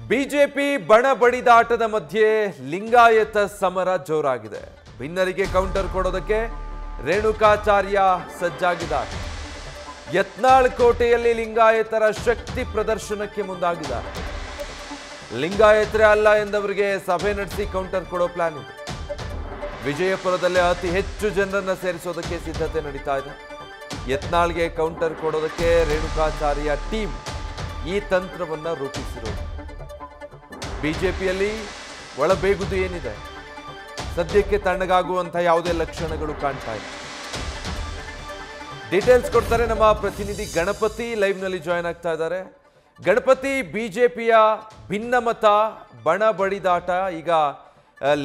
BJP ಬಣ ಬಡಿದಾಟದ ಮಧ್ಯೆ ಲಿಂಗಾಯತ ಸಮರ ಜೋರಾಗಿದೆ. ಭಿನ್ನರಿಗೆ ಕೌಂಟರ್ ಕೊಡೋದಕ್ಕೆ ರೇಣುಕಾಚಾರ್ಯ ಸಜ್ಜಾಗಿದ್ದಾರೆ. ಯತ್ನಾಳ್ ಕೋಟೆಯಲ್ಲಿ ಲಿಂಗಾಯತರ ಶಕ್ತಿ ಪ್ರದರ್ಶನಕ್ಕೆ ಮುಂದಾಗಿದ್ದಾರೆ. ಲಿಂಗಾಯತರೇ ಅಲ್ಲ ಎಂದವರಿಗೆ ಸಭೆ ನಡೆಸಿ ಕೌಂಟರ್ ಕೊಡೋ ಪ್ಲಾನ್ ಇದೆ. ವಿಜಯಪುರದಲ್ಲಿ ಅತಿ ಹೆಚ್ಚು ಜನರನ್ನ ಸೇರಿಸೋದಕ್ಕೆ ಸಿದ್ಧತೆ ನಡೀತಾ ಇದೆ. ಯತ್ನಾಳ್ಗೆ ಕೌಂಟರ್ ಕೊಡೋದಕ್ಕೆ ರೇಣುಕಾಚಾರ್ಯ ಟೀಮ್ ಈ ತಂತ್ರವನ್ನ ರೂಪಿಸಿರೋದು. ಬಿಜೆಪಿಯಲ್ಲಿ ಒಳಬೇಗುದು ಏನಿದೆ, ಸದ್ಯಕ್ಕೆ ತಣ್ಣಗಾಗುವಂತಹ ಯಾವುದೇ ಲಕ್ಷಣಗಳು ಕಾಣ್ತಾ ಇಲ್ಲ. ಡೀಟೇಲ್ಸ್ ಕೊಡ್ತಾರೆ ನಮ್ಮ ಪ್ರತಿನಿಧಿ ಗಣಪತಿ, ಲೈವ್ ನಲ್ಲಿ ಜಾಯ್ನ್ ಆಗ್ತಾ ಇದ್ದಾರೆ. ಗಣಪತಿ, ಬಿಜೆಪಿಯ ಭಿನ್ನಮತ ಬಣ ಬಡಿದಾಟ ಈಗ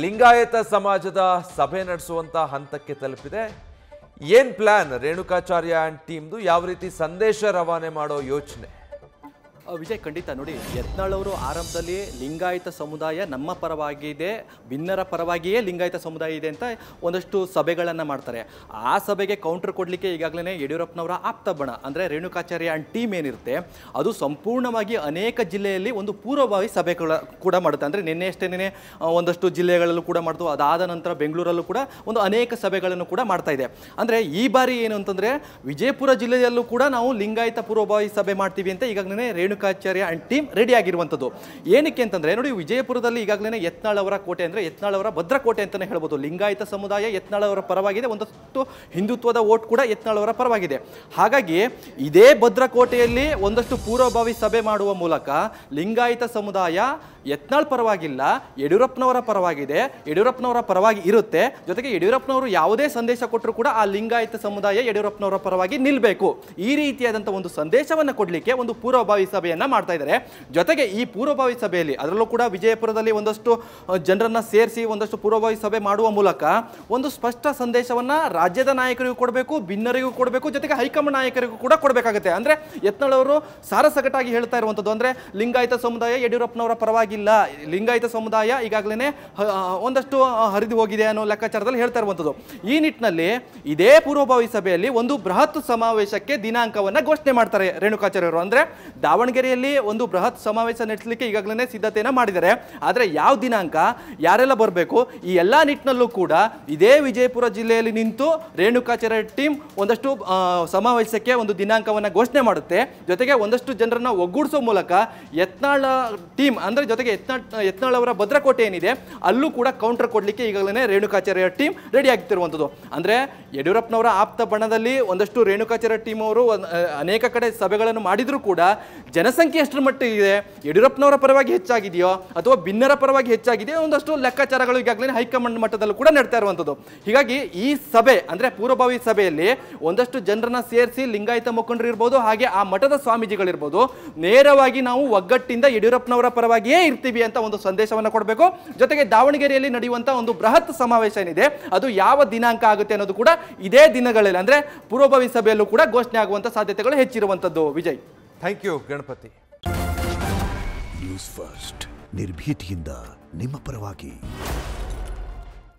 ಲಿಂಗಾಯತ ಸಮಾಜದ ಸಭೆ ನಡೆಸುವಂತ ಹಂತಕ್ಕೆ ತಲುಪಿದೆ. ಏನ್ ಪ್ಲಾನ್ ರೇಣುಕಾಚಾರ್ಯ ಅಂಡ್ ಟೀಮ್ದು? ಯಾವ ರೀತಿ ಸಂದೇಶ ರವಾನೆ ಮಾಡೋ ಯೋಚನೆ? ವಿಜಯ್, ಖಂಡಿತ ನೋಡಿ, ಯತ್ನಾಳ್ ಅವರು ಆರಂಭದಲ್ಲಿ ಲಿಂಗಾಯತ ಸಮುದಾಯ ನಮ್ಮ ಪರವಾಗಿದೆ, ಭಿನ್ನರ ಪರವಾಗಿಯೇ ಲಿಂಗಾಯತ ಸಮುದಾಯ ಇದೆ ಅಂತ ಒಂದಷ್ಟು ಸಭೆಗಳನ್ನು ಮಾಡ್ತಾರೆ. ಆ ಸಭೆಗೆ ಕೌಂಟರ್ ಕೊಡಲಿಕ್ಕೆ ಈಗಾಗಲೇ ಯಡಿಯೂರಪ್ಪನವರ ಆಪ್ತ ಬಣ ಅಂದರೆ ರೇಣುಕಾಚಾರ್ಯ ಅಂಡ್ ಟೀಮ್ ಏನಿರುತ್ತೆ ಅದು ಸಂಪೂರ್ಣವಾಗಿ ಅನೇಕ ಜಿಲ್ಲೆಯಲ್ಲಿ ಒಂದು ಪೂರ್ವಭಾವಿ ಸಭೆಗಳ ಕೂಡ ಮಾಡುತ್ತೆ. ಅಂದರೆ ನಿನ್ನೆ ಒಂದಷ್ಟು ಜಿಲ್ಲೆಗಳಲ್ಲೂ ಕೂಡ ಮಾಡ್ತು. ಅದಾದ ನಂತರ ಬೆಂಗಳೂರಲ್ಲೂ ಕೂಡ ಒಂದು ಅನೇಕ ಸಭೆಗಳನ್ನು ಕೂಡ ಮಾಡ್ತಾ ಇದೆ. ಅಂದರೆ ಈ ಬಾರಿ ಏನು ಅಂತಂದರೆ ವಿಜಯಪುರ ಜಿಲ್ಲೆಯಲ್ಲೂ ಕೂಡ ನಾವು ಲಿಂಗಾಯತ ಪೂರ್ವಭಾವಿ ಸಭೆ ಮಾಡ್ತೀವಿ ಅಂತ ಈಗಾಗಲೇ ರೇಣುಕಾಚಾರ್ಯ ಅಂಡ್ ಟೀಮ್ ರೆಡಿ ಆಗಿರುವಂಥದ್ದು. ಏನಕ್ಕೆ ಅಂತಂದ್ರೆ ನೋಡಿ, ವಿಜಯಪುರದಲ್ಲಿ ಈಗಾಗಲೇ ಯತ್ನಾಳ್ ಅವರ ಕೋಟೆ ಅಂದರೆ ಯತ್ನಾಳ್ ಅವರ ಭದ್ರಕೋಟೆ ಅಂತಾನೆ ಹೇಳ್ಬೋದು. ಲಿಂಗಾಯತ ಸಮುದಾಯ ಯತ್ನಾಳ್ ಅವರ ಪರವಾಗಿದೆ, ಒಂದಷ್ಟು ಹಿಂದುತ್ವದ ಓಟ್ ಕೂಡ ಯತ್ನಾಳ್ ಅವರ ಪರವಾಗಿದೆ. ಹಾಗಾಗಿ ಇದೇ ಭದ್ರಕೋಟೆಯಲ್ಲಿ ಒಂದಷ್ಟು ಪೂರ್ವಭಾವಿ ಸಭೆ ಮಾಡುವ ಮೂಲಕ ಲಿಂಗಾಯತ ಸಮುದಾಯ ಯತ್ನಾಳ್ ಪರವಾಗಿಲ್ಲ, ಯಡಿಯೂರಪ್ಪನವರ ಪರವಾಗಿದೆ, ಯಡಿಯೂರಪ್ಪನವರ ಪರವಾಗಿ ಇರುತ್ತೆ. ಜೊತೆಗೆ ಯಡಿಯೂರಪ್ಪನವರು ಯಾವುದೇ ಸಂದೇಶ ಕೊಟ್ಟರು ಕೂಡ ಆ ಲಿಂಗಾಯತ ಸಮುದಾಯ ಯಡಿಯೂರಪ್ಪನವರ ಪರವಾಗಿ ನಿಲ್ಲಬೇಕು, ಈ ರೀತಿಯಾದಂಥ ಒಂದು ಸಂದೇಶವನ್ನು ಕೊಡಲಿಕ್ಕೆ ಒಂದು ಪೂರ್ವಭಾವಿ ಸಭೆಯನ್ನು ಮಾಡ್ತಾ ಇದ್ದಾರೆ. ಜೊತೆಗೆ ಈ ಪೂರ್ವಭಾವಿ ಸಭೆಯಲ್ಲಿ ಅದರಲ್ಲೂ ಕೂಡ ವಿಜಯಪುರದಲ್ಲಿ ಒಂದಷ್ಟು ಜನರನ್ನ ಸೇರಿಸಿ ಒಂದಷ್ಟು ಪೂರ್ವಭಾವಿ ಸಭೆ ಮಾಡುವ ಮೂಲಕ ಒಂದು ಸ್ಪಷ್ಟ ಸಂದೇಶವನ್ನು ರಾಜ್ಯದ ನಾಯಕರಿಗೂ ಕೊಡಬೇಕು, ಭಿನ್ನರಿಗೂ ಕೊಡಬೇಕು, ಜೊತೆಗೆ ಹೈಕಮಾಂಡ್ ನಾಯಕರಿಗೂ ಕೂಡ ಕೊಡಬೇಕಾಗುತ್ತೆ. ಅಂದರೆ ಯತ್ನಾಳ್ ಅವರು ಸಾರಸಗಟಾಗಿ ಹೇಳ್ತಾ ಇರುವಂಥದ್ದು ಅಂದರೆ ಲಿಂಗಾಯತ ಸಮುದಾಯ ಯಡಿಯೂರಪ್ಪನವರ ಪರವಾಗಿಲ್ಲ, ಲಿಂಗಾಯತ ಸಮುದಾಯ ಈಗಾಗಲೇ ಒಂದಷ್ಟು ಹರಿದು ಹೋಗಿದೆ ಅನ್ನೋ ಲೆಕ್ಕಾಚಾರದಲ್ಲಿ ಹೇಳ್ತಾ ಇರುವಂಥದ್ದು. ಈ ನಿಟ್ಟಿನಲ್ಲಿ ಇದೇ ಪೂರ್ವಭಾವಿ ಸಭೆಯಲ್ಲಿ ಒಂದು ಬೃಹತ್ ಸಮಾವೇಶಕ್ಕೆ ದಿನಾಂಕವನ್ನು ಘೋಷಣೆ ಮಾಡ್ತಾರೆ ರೇಣುಕಾಚಾರ್ಯರು. ಅಂದರೆ ದಾವಣಗೆರೆಯಲ್ಲಿ ಒಂದು ಬೃಹತ್ ಸಮಾವೇಶ ನಡೆಸಲಿಕ್ಕೆ ಈಗಾಗಲೇ ಸಿದ್ಧತೆಯನ್ನು ಮಾಡಿದ್ದಾರೆ. ಆದರೆ ಯಾವ ದಿನಾಂಕ, ಯಾರೆಲ್ಲ ಬರಬೇಕು, ಈ ಎಲ್ಲ ನಿಟ್ಟಿನಲ್ಲೂ ಕೂಡ ಇದೇ ವಿಜಯಪುರ ಜಿಲ್ಲೆಯಲ್ಲಿ ನಿಂತು ರೇಣುಕಾಚಾರ್ಯ ಟೀಮ್ ಒಂದಷ್ಟು ಸಮಾವೇಶಕ್ಕೆ ಒಂದು ದಿನಾಂಕವನ್ನು ಘೋಷಣೆ ಮಾಡುತ್ತೆ. ಜೊತೆಗೆ ಒಂದಷ್ಟು ಜನರನ್ನ ಒಗ್ಗೂಡಿಸೋ ಮೂಲಕ ಯತ್ನಾಳ್ ಟೀಮ್ ಅಂದರೆ ಜೊತೆಗೆ ಯತ್ನಾಳ್ ಅವರ ಭದ್ರಕೋಟೆ ಏನಿದೆ ಅಲ್ಲೂ ಕೂಡ ಕೌಂಟರ್ ಕೊಡಲಿಕ್ಕೆ ಈಗಾಗಲೇ ರೇಣುಕಾಚಾರ್ಯ ಟೀಮ್ ರೆಡಿ ಆಗ್ತಿರುವಂಥದ್ದು. ಅಂದರೆ ಯಡಿಯೂರಪ್ಪನವರ ಆಪ್ತ ಬಣದಲ್ಲಿ ಒಂದಷ್ಟು ರೇಣುಕಾಚಾರ್ಯ ಟೀಮ್ ಅವರು ಅನೇಕ ಕಡೆ ಸಭೆಗಳನ್ನು ಮಾಡಿದರೂ ಕೂಡ ಜನಸಂಖ್ಯೆ ಎಷ್ಟರ ಮಟ್ಟಿಗಿದೆ, ಯಡಿಯೂರಪ್ಪನವರ ಪರವಾಗಿ ಹೆಚ್ಚಾಗಿದೆಯೋ ಅಥವಾ ಭಿನ್ನರ ಪರವಾಗಿ ಹೆಚ್ಚಾಗಿದೆಯೋ ಒಂದಷ್ಟು ಲೆಕ್ಕಾಚಾರಗಳು ಈಗಾಗಲೇ ಹೈಕಮಾಂಡ್ ಮಟ್ಟದಲ್ಲೂ ಕೂಡ ನಡ್ತಾ ಇರುವಂಥದ್ದು. ಹೀಗಾಗಿ ಈ ಸಭೆ ಅಂದರೆ ಪೂರ್ವಭಾವಿ ಸಭೆಯಲ್ಲಿ ಒಂದಷ್ಟು ಜನರನ್ನ ಸೇರಿಸಿ ಲಿಂಗಾಯತ ಮುಖಂಡರು ಇರ್ಬೋದು, ಹಾಗೆ ಆ ಮಠದ ಸ್ವಾಮೀಜಿಗಳಿರ್ಬೋದು, ನೇರವಾಗಿ ನಾವು ಒಗ್ಗಟ್ಟಿಂದ ಯಡಿಯೂರಪ್ಪನವರ ಪರವಾಗಿಯೇ ಇರ್ತೀವಿ ಅಂತ ಒಂದು ಸಂದೇಶವನ್ನು ಕೊಡಬೇಕು. ಜೊತೆಗೆ ದಾವಣಗೆರೆಯಲ್ಲಿ ನಡೆಯುವಂಥ ಒಂದು ಬೃಹತ್ ಸಮಾವೇಶ ಏನಿದೆ ಅದು ಯಾವ ದಿನಾಂಕ ಆಗುತ್ತೆ ಅನ್ನೋದು ಕೂಡ ಇದೇ ದಿನಗಳಲ್ಲಿ ಅಂದರೆ ಪೂರ್ವಭಾವಿ ಸಭೆಯಲ್ಲೂ ಕೂಡ ಘೋಷಣೆ ಆಗುವಂಥ ಸಾಧ್ಯತೆಗಳು ಹೆಚ್ಚಿರುವಂಥದ್ದು. Vijay, thank you Ganapathi. News First, ನಿರ್ಭೀತಿಯಿಂದ ನಿಮ್ಮ ಪರವಾಗಿ.